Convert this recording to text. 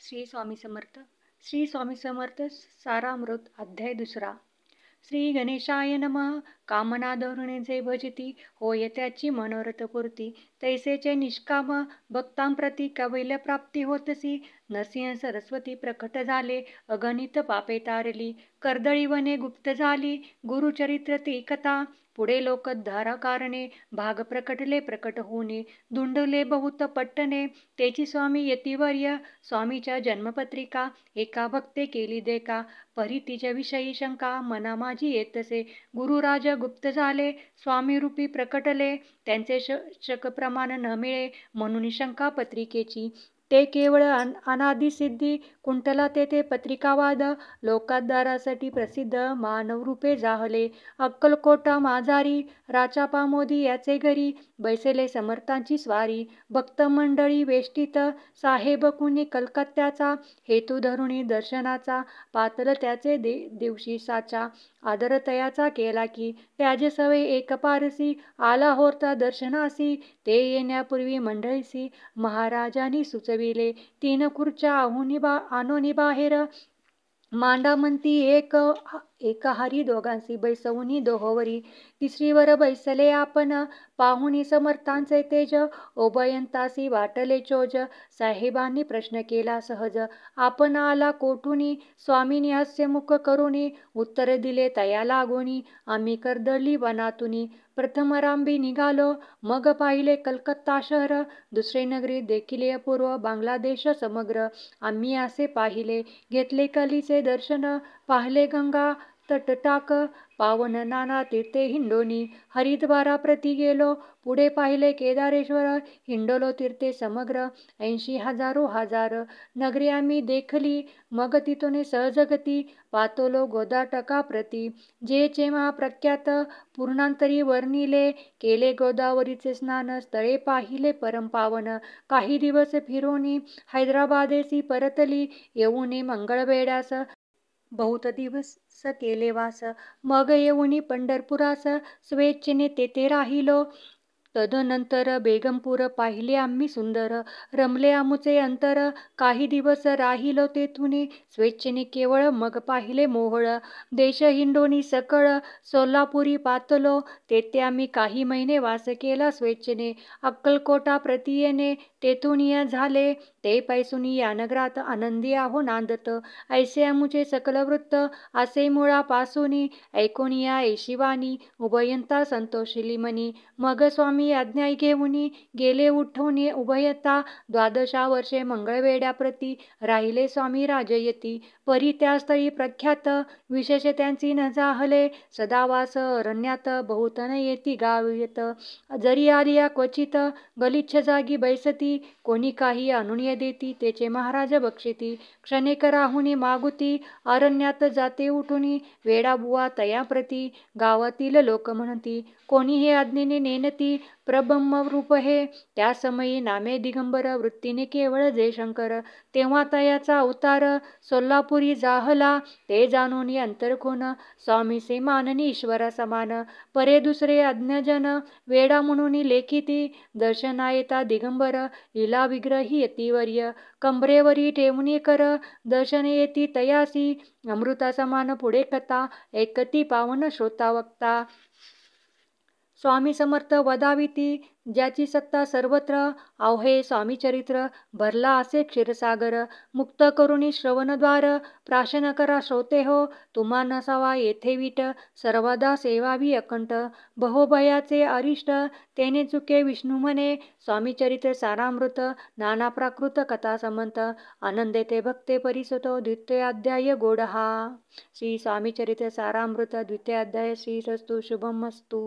श्री स्वामी समर्थ. श्री स्वामी समर्थ सारामृत अध्याय 2. श्री गणेशाय नमः. कामना धरुणे जे भजती, होय त्याची मनोरथ पूर्ती. तैसेचे निष्काम भक्तांप्रती कैवल्य प्राप्ती होतसी. नरसिंह सरस्वती प्रकट झाले, अगणित पापे तारली. कर्दळी वने गुप्त झाली, गुरुचरित्र ती कथा. पुढे लोकधारा कारणे, भाग प्रकटले प्रकट होणे. दुंडले बहुत पट्टणे, तेची स्वामी यतिवर्य. स्वामीच्या जन्मपत्रिका, एका भक्ते केली देखा. परी तिच्या विषयी शंका, मना माझी येतसे. गुरुराज गुप्त झाले, स्वामी रूपी प्रकटले. त्यांचे शक प्रमाण न मिळे, म्हणून शंका पत्रिकेची. ते केवळ अनादि सिद्धी, कुंटला तेथे पत्रिकावाद. लोकाद्धारासाठी प्रसिद्ध, मानव रूपे जाहले. अक्कलकोटा माझारी, राचा पामोदी याचे घरी. बैसले समर्थांची स्वारी, भक्त मंडळी वेष्टीत. साहेब कुणी कलकत्त्याचा, हेतू धरुणी दर्शनाचा. पातल त्याचे दिवशी साचा, आदर तयाचा केला की. त्याजे सवे एक पारसी, आला होता दर्शनासी. ते येण्यापूर्वी मंडळीसी, महाराजांनी सुचविले. 3 खुर्च्या आणोनी बाहेर, मांडा म्हणती एक हारी. दोघांसी बैसवूनी दोहोवरी, तिसरीवर बैसले आपण. पाहुणी समर्थांचे तेज, उभयंतासी वाटले चोज. साहेबांनी प्रश्न केला सहज, आपण आला कोठुनी. स्वामींनी हास्यमुख करुनी, उत्तर दिले तया लागोनी. आम्ही कर्दळी वनातुनी, प्रथम रांबी निघालो. मग पाहिले कलकत्ता शहर, दुसरे नगरी देखिले अपूर्व. बांगलादेश समग्र आम्ही असे पाहिले. घेतले कलीचे दर्शन, पाहिले गंगा तटटाक. पावन नाना तीर्थे हिंडोनी, हरिद्वारा प्रति गेलो. पुढे पाहिले केदारेश्वर, हिंडलो तीर्थे समग्र. 80,000 हजार नगरी आम्ही देखली. मग तिथून सहजगती, पातोलो गोदाटका प्रती. जेचे महाप्रख्यात पूर्णांतरी वर्णिले. केले गोदावरीचे स्नान, स्थळे पाहिले परमपावन. काही दिवस फिरोनी, हैदराबादेसी परतली. येऊनी मंगळवेढ्यास, बहुत दिवस केले वास. मग येऊनी पंढरपुरास, स्वेच्छेने तेथे राहिलो. तदनंतर बेगमपूर पाहिले आम्ही सुंदर. रमले आमुचे अंतर, काही दिवस राहिलो तेथुनी. स्वेच्छेने केवळ, मग पाहिले मोहोळ. देश हिंडोनी सकळ, सोलापुरी पातलो. तेथे आम्ही काही महिने वास केला स्वेच्छेने. अक्कलकोटा प्रति येणे, तेथून झाले. ते पैसुनी या नगरात, आनंदी आहो नांदत. ऐसे आमुचे सकल वृत्त, असे मुळापासूनी. ऐकोनिया ऐशिवानी, उभयंता संतोषिली मनी. मग स्वामी आज्ञा घेऊनी, गेले उठवणे उभयता. 12 वर्षे मंगळवेढ्याप्रती, राहिले स्वामी राजयती. परी त्या स्थळी प्रख्यात, विशेष त्यांची न जाहले. सदावास अरण्यात, बहुत न येती गावीत. जरी आलिया क्वचित, गलिच्छ जागी बैसती. कोणी काही आणून देती, तेचे महाराज बक्षिती. क्षणेक राहुनी मागुती, अरण्यात जाते उठुनी. वेडाबुवा तयाप्रती, गावातील लोक म्हणती. कोणी हे आज्ञेने नेनती, प्रब्रह्मरूप हे. त्या समयी नामे दिगंबर, वृत्तीने केवळ जे शंकर. तेव्हा तयाचा अवतार, सोलापुरी जाहला. ते जाणून अंतरखून, स्वामीसे माननी ईश्वरा समान. परे दुसरे अज्ञजन, वेडा म्हणून लेखिती. दर्शना येता दिगंबर, लीला विग्रही यतिवर्य. कंबरेवरी ठेवणी कर, दर्शन येती तयासी. अमृता समान पुढे कथा, ऐकती पावन श्रोता वक्ता. स्वामी समर्थ वदाविती, ज्याची सत्ता सर्वत्र. अवघे स्वामीचरित्र, भरला असे क्षीरसागर. मुक्त करुणी श्रवणद्वार, प्राशन करा श्रोते हो. तुम्हा नसावा येथे वीट, सर्वदा सेवावी अकंठ. भवभयाचे अरिष्ट, तेने चुके विष्णू म्हणे. स्वामीचरित्र सारामृत, नाना प्राकृत कथा समंत. आनंदे ते भक्ते परिसतो, द्वितीय अध्याय गोडहा. श्री स्वामीचरित्र सारामृत, द्वितीय अध्याय. श्रीरस्तु शुभमस्तु.